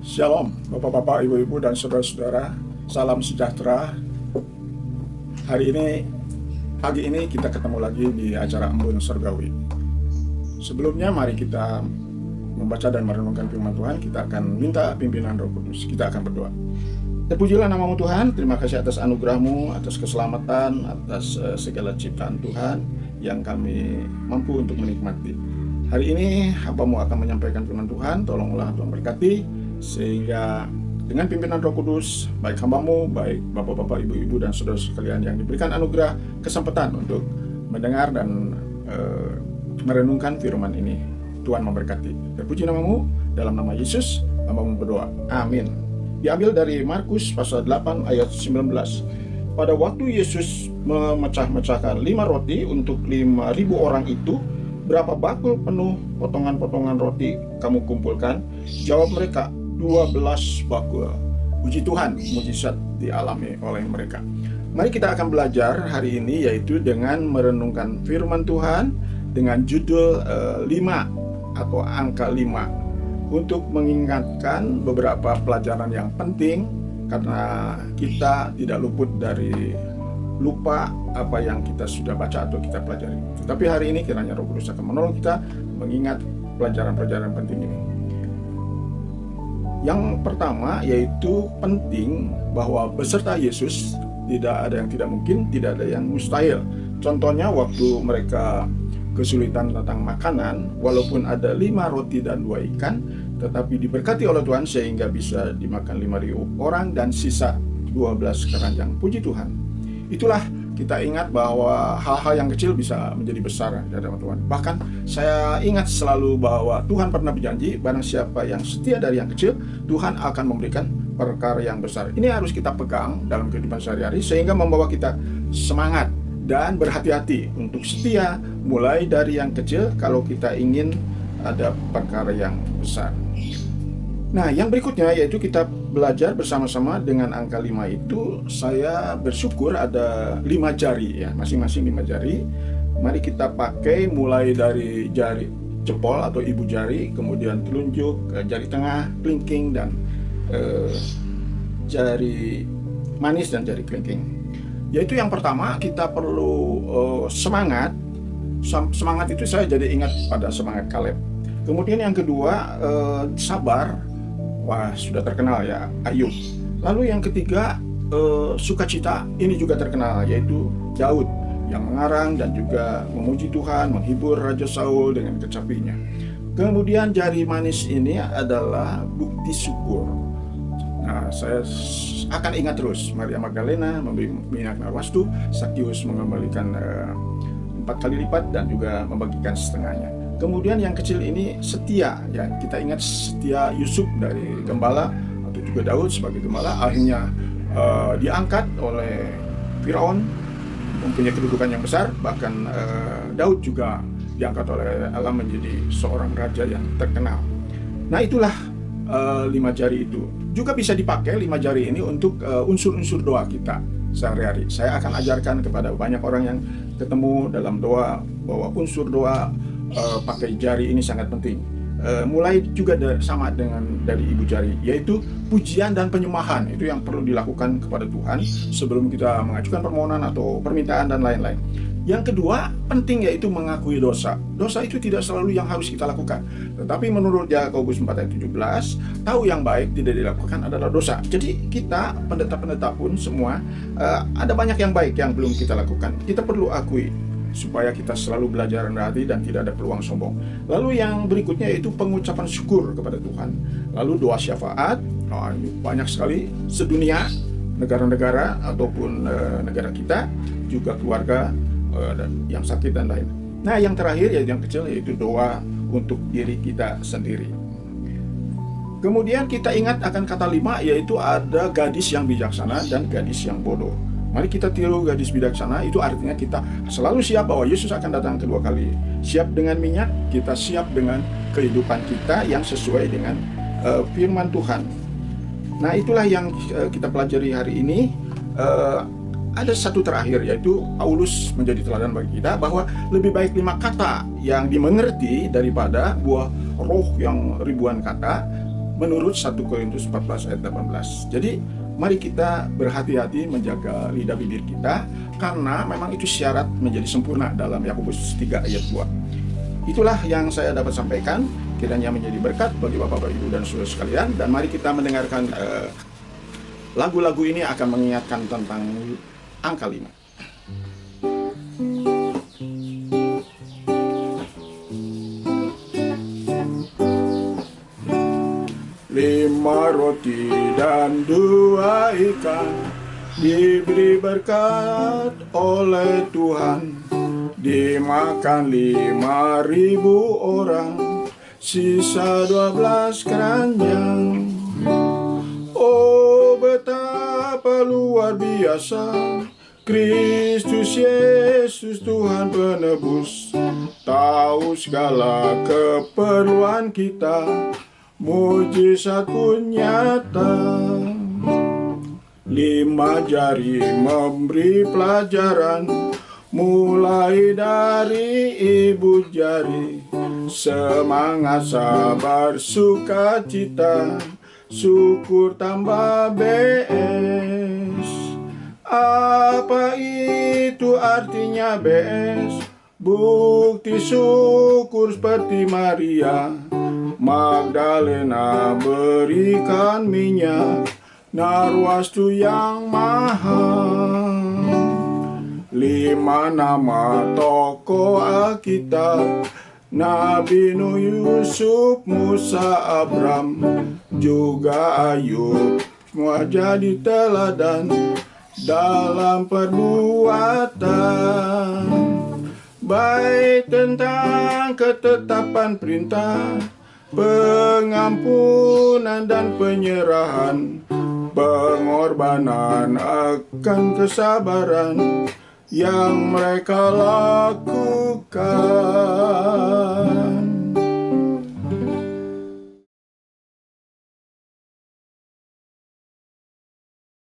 Shalom, Bapak-bapak, Ibu-ibu, dan saudara-saudara. Salam sejahtera. Pagi ini kita ketemu lagi di acara Embun Surgawi. Sebelumnya mari kita membaca dan merenungkan firman Tuhan. Kita akan minta pimpinan Roh Kudus. Kita akan berdoa. Terpujilah namamu Tuhan. Terima kasih atas anugerah-Mu, atas keselamatan, atas segala ciptaan Tuhan yang kami mampu untuk menikmati. Hari ini hamba-Mu akan menyampaikan firman Tuhan. Tolonglah Tuhan berkati, sehingga dengan pimpinan Roh Kudus, baik hamba-Mu, baik bapak-bapak, ibu-ibu, dan saudara sekalian yang diberikan anugerah kesempatan untuk mendengar dan merenungkan firman ini, Tuhan memberkati. Terpuji namamu, dalam nama Yesus hamba-Mu berdoa, amin. Diambil dari Markus pasal 8 ayat 19. Pada waktu Yesus memecah-mecahkan 5 roti untuk 5.000 orang itu, berapa bakul penuh potongan-potongan roti kamu kumpulkan? Jawab mereka, 12 bakul. Puji Tuhan, mujizat dialami oleh mereka. Mari kita akan belajar hari ini, yaitu dengan merenungkan firman Tuhan dengan judul 5 atau angka 5, untuk mengingatkan beberapa pelajaran yang penting, karena kita tidak luput dari lupa apa yang kita sudah baca atau kita pelajari. Tetapi hari ini kiranya Roh Kudus akan menolong kita mengingat pelajaran-pelajaran penting ini. Yang pertama yaitu penting bahwa beserta Yesus tidak ada yang tidak mungkin, tidak ada yang mustahil. Contohnya waktu mereka kesulitan tentang makanan, walaupun ada 5 roti dan 2 ikan, tetapi diberkati oleh Tuhan sehingga bisa dimakan 5.000 orang dan sisa 12 keranjang. Puji Tuhan. Itulah kita ingat bahwa hal-hal yang kecil bisa menjadi besar di hadapan Tuhan. Bahkan saya ingat selalu bahwa Tuhan pernah berjanji, barang siapa yang setia dari yang kecil, Tuhan akan memberikan perkara yang besar. Ini harus kita pegang dalam kehidupan sehari-hari, sehingga membawa kita semangat dan berhati-hati untuk setia mulai dari yang kecil kalau kita ingin ada perkara yang besar. Nah, yang berikutnya yaitu kita belajar bersama-sama dengan angka 5 itu. Saya bersyukur ada 5 jari ya, masing-masing 5 jari. Mari kita pakai mulai dari jari jempol atau ibu jari, kemudian telunjuk, jari tengah, kelingking, dan jari manis dan jari kelingking. Yaitu yang pertama kita perlu semangat. Semangat itu saya jadi ingat pada semangat Kaleb. Kemudian yang kedua sabar. Wah, sudah terkenal ya, Ayub. Lalu yang ketiga sukacita, ini juga terkenal, yaitu Daud yang mengarang dan juga memuji Tuhan, menghibur Raja Saul dengan kecapinya. Kemudian jari manis ini adalah bukti syukur. Nah, saya akan ingat terus Maria Magdalena memberi minyak narwastu, Sakius mengembalikan 4 kali lipat dan juga membagikan setengahnya. Kemudian yang kecil ini setia, ya kita ingat setia Yusuf dari gembala atau juga Daud sebagai gembala, akhirnya diangkat oleh Firaun, mempunyai kedudukan yang besar. Bahkan Daud juga diangkat oleh Allah menjadi seorang raja yang terkenal. Nah, itulah 5 jari itu. Juga bisa dipakai 5 jari ini untuk unsur-unsur doa kita sehari-hari. Saya akan ajarkan kepada banyak orang yang ketemu dalam doa bahwa unsur doa pakai jari ini sangat penting. Mulai juga sama dengan dari ibu jari, yaitu pujian dan penyembahan. Itu yang perlu dilakukan kepada Tuhan sebelum kita mengajukan permohonan atau permintaan dan lain-lain. Yang kedua penting yaitu mengakui dosa. Dosa itu tidak selalu yang harus kita lakukan, tetapi menurut Yakobus 4 ayat 17, tahu yang baik tidak dilakukan adalah dosa. Jadi kita pendeta-pendeta pun semua ada banyak yang baik yang belum kita lakukan. Kita perlu akui supaya kita selalu belajar rendah hati dan tidak ada peluang sombong. Lalu yang berikutnya yaitu pengucapan syukur kepada Tuhan. Lalu doa syafaat. Ini banyak sekali sedunia, negara-negara ataupun negara kita, juga keluarga dan yang sakit dan lain. Nah, yang terakhir yaitu yang kecil, yaitu doa untuk diri kita sendiri. Kemudian kita ingat akan kata 5, yaitu ada gadis yang bijaksana dan gadis yang bodoh. Mari kita tiru gadis bijaksana, itu artinya kita selalu siap bahwa Yesus akan datang kedua kali. Siap dengan minyak, kita siap dengan kehidupan kita yang sesuai dengan firman Tuhan. Nah, itulah yang kita pelajari hari ini. Ada satu terakhir, yaitu Paulus menjadi teladan bagi kita bahwa lebih baik 5 kata yang dimengerti daripada buah roh yang ribuan kata. menurut 1 Korintus 14 ayat 18. Jadi mari kita berhati-hati menjaga lidah bibir kita, karena memang itu syarat menjadi sempurna dalam Yakobus 3 ayat 2. Itulah yang saya dapat sampaikan, kiranya menjadi berkat bagi Bapak, Ibu, dan saudara sekalian. Dan mari kita mendengarkan lagu-lagu ini akan mengingatkan tentang angka 5. Lima roti dan 2 ikan diberi berkat oleh Tuhan, dimakan 5.000 orang, sisa 12 keranjang. Oh, betapa luar biasa Kristus Yesus Tuhan penebus, tahu segala keperluan kita, mujizat pun nyata. 5 jari memberi pelajaran, mulai dari ibu jari. Semangat, sabar, sukacita, syukur tambah BS. Apa itu artinya BS? Bukti syukur seperti Maria Magdalena berikan minyak narwastu yang mahal. 5 nama tokoh Alkitab, Nabi Nuh, Yusuf, Musa, Abram, juga Ayub, semua jadi teladan dalam perbuatan. Baik tentang ketetapan perintah, pengampunan dan penyerahan, pengorbanan akan kesabaran yang mereka lakukan.